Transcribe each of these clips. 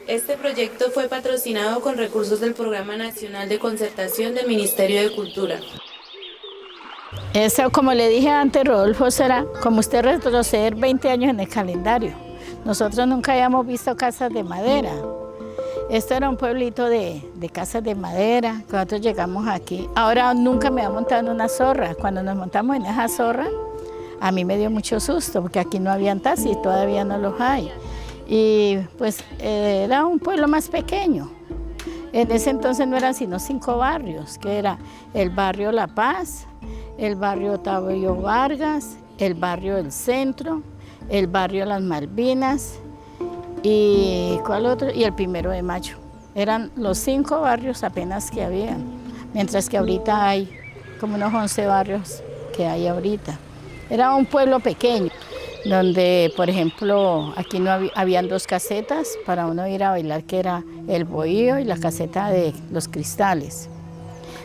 Este proyecto fue patrocinado con recursos del Programa Nacional de Concertación del Ministerio de Cultura. Eso, como le dije antes, Rodolfo, será como usted retroceder 20 años en el calendario. Nosotros nunca habíamos visto casas de madera. Esto era un pueblito de casas de madera. Cuando nosotros llegamos aquí, ahora nunca me había montado en una zorra. Cuando nos montamos en esa zorra, a mí me dio mucho susto, porque aquí no habían taxis, todavía no los hay. Y pues era un pueblo más pequeño. En ese entonces no eran sino 5 barrios, que era el barrio La Paz, el barrio Otavio Vargas, el barrio del Centro, el barrio Las Malvinas y ¿cuál otro? Y el 1 de Mayo. Eran los 5 barrios apenas que había, mientras que ahorita hay como unos 11 barrios que hay ahorita. Era un pueblo pequeño, donde, por ejemplo, aquí no habían 2 casetas para uno ir a bailar, que era el bohío y la caseta de los cristales.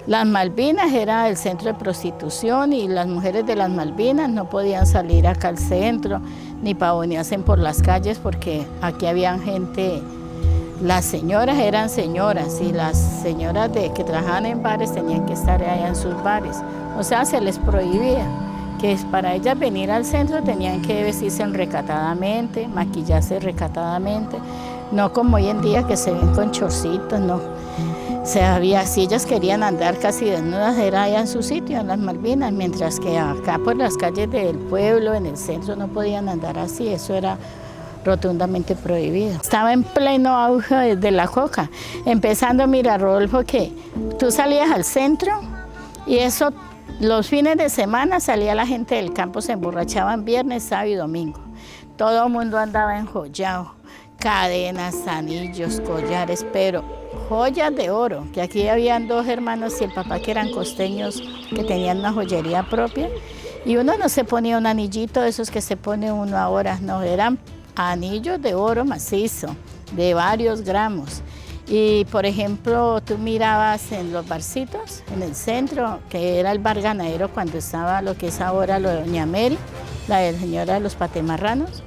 Las Malvinas era el centro de prostitución y las mujeres de las Malvinas no podían salir acá al centro ni pavonearse por las calles porque aquí había gente, las señoras eran señoras y las señoras que trabajaban en bares tenían que estar allá en sus bares, o sea, se les prohibía. Que para ellas venir al centro tenían que vestirse recatadamente, maquillarse recatadamente, no como hoy en día que se ven con chorcitos, no. O sea, si ellas querían andar casi desnudas era allá en su sitio, en las Malvinas, mientras que acá por las calles del pueblo, en el centro, no podían andar así, eso era rotundamente prohibido. Estaba en pleno auge de la coca, empezando, mira, Rodolfo, que tú salías al centro y eso. Los fines de semana salía la gente del campo, se emborrachaban viernes, sábado y domingo. Todo el mundo andaba enjollado, cadenas, anillos, collares, pero joyas de oro, que aquí habían 2 hermanos y el papá que eran costeños, que tenían una joyería propia, y uno no se ponía un anillito de esos que se pone uno ahora, no, eran anillos de oro macizo, de varios gramos. Y por ejemplo, tú mirabas en los barcitos, en el centro, que era el bar ganadero cuando estaba lo que es ahora lo de Doña Mary, la de la señora de los patemarranos.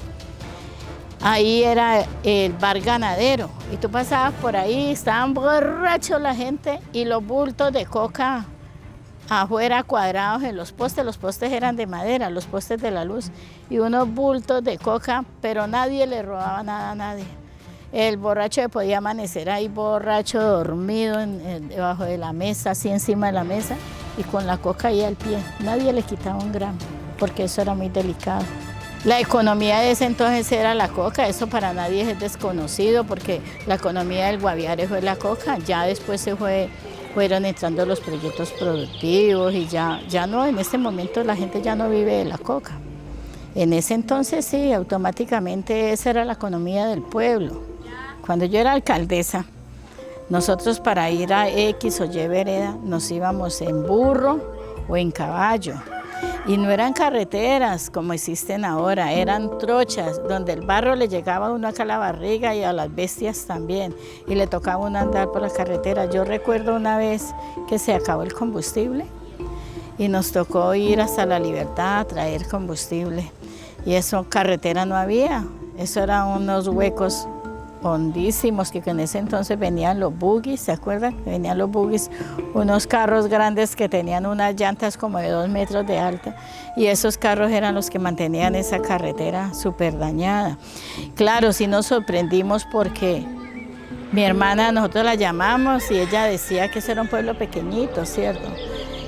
Ahí era el bar ganadero y tú pasabas por ahí, estaban borrachos la gente y los bultos de coca afuera cuadrados en los postes eran de madera, los postes de la luz, y unos bultos de coca, pero nadie le robaba nada a nadie. El borracho podía amanecer ahí borracho, dormido debajo de la mesa, así encima de la mesa, y con la coca ahí al pie. Nadie le quitaba un gramo, porque eso era muy delicado. La economía de ese entonces era la coca, eso para nadie es desconocido, porque la economía del Guaviare fue la coca, ya después fueron entrando los proyectos productivos y ya no, en este momento la gente ya no vive de la coca. En ese entonces sí, automáticamente esa era la economía del pueblo. Cuando yo era alcaldesa, nosotros para ir a X o Y vereda nos íbamos en burro o en caballo. Y no eran carreteras como existen ahora, eran trochas donde el barro le llegaba a uno acá a la barriga y a las bestias también. Y le tocaba a uno andar por la carretera. Yo recuerdo una vez que se acabó el combustible y nos tocó ir hasta La Libertad a traer combustible. Y eso, carretera no había, eso eran unos huecos hondísimos que en ese entonces venían los buggies, ¿se acuerdan? Venían los buggies, unos carros grandes que tenían unas llantas como de 2 metros de alta y esos carros eran los que mantenían esa carretera súper dañada. Claro, sí nos sorprendimos porque mi hermana, nosotros la llamamos y ella decía que ese era un pueblo pequeñito, ¿cierto?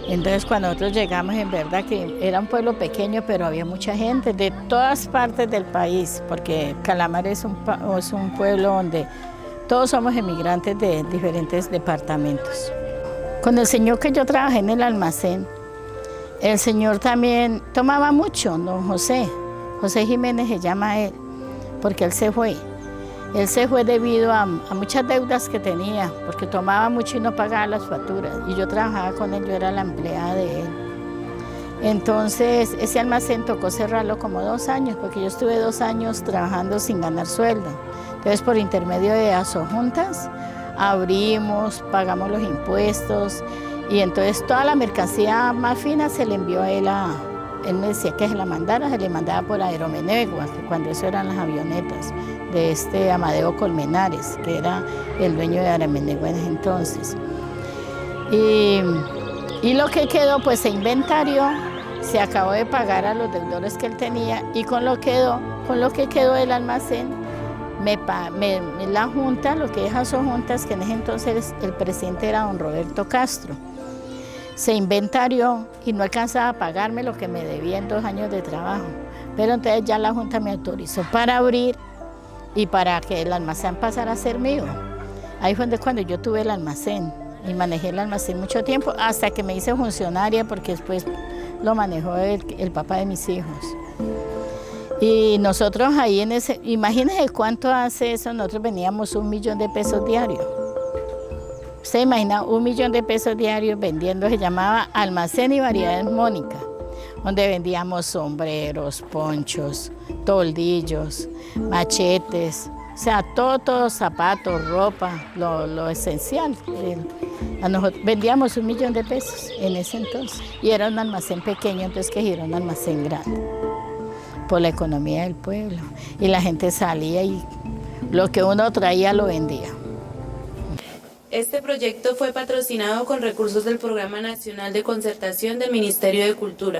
Entonces cuando nosotros llegamos, en verdad que era un pueblo pequeño, pero había mucha gente de todas partes del país, porque Calamar es un pueblo donde todos somos emigrantes de diferentes departamentos. Con el señor que yo trabajé en el almacén, el señor también tomaba mucho, don José Jiménez se llama él, porque él se fue. Él se fue debido a muchas deudas que tenía, porque tomaba mucho y no pagaba las facturas. Y yo trabajaba con él, yo era la empleada de él. Entonces, ese almacén tocó cerrarlo como 2 años, porque yo estuve 2 años trabajando sin ganar sueldo. Entonces, por intermedio de asojuntas, abrimos, pagamos los impuestos, y entonces toda la mercancía más fina se le envió a él él me decía que se la mandara, se le mandaba por Aeromenegua, que cuando eso eran las avionetas, de este Amadeo Colmenares, que era el dueño de Aeromenegua en ese entonces. Y lo que quedó, pues se inventarió, se acabó de pagar a los deudores que él tenía, y con lo que quedó del almacén, la junta, lo que deja son juntas, que en ese entonces el presidente era don Roberto Castro, se inventarió y no alcanzaba a pagarme lo que me debía en 2 años de trabajo. Pero entonces ya la junta me autorizó para abrir y para que el almacén pasara a ser mío. Ahí fue cuando yo tuve el almacén y manejé el almacén mucho tiempo, hasta que me hice funcionaria, porque después lo manejó el papá de mis hijos. Y nosotros ahí imagínense cuánto hace eso, nosotros veníamos 1 millón de pesos diarios. Usted imagina 1 millón de pesos diarios vendiendo, se llamaba Almacén y Variedades Mónica, donde vendíamos sombreros, ponchos, toldillos, machetes, o sea, todo, zapatos, ropa, lo esencial. Nosotros vendíamos 1 millón de pesos en ese entonces, y era un almacén pequeño, entonces que era un almacén grande, por la economía del pueblo, y la gente salía y lo que uno traía lo vendía. Este proyecto fue patrocinado con recursos del Programa Nacional de Concertación del Ministerio de Cultura.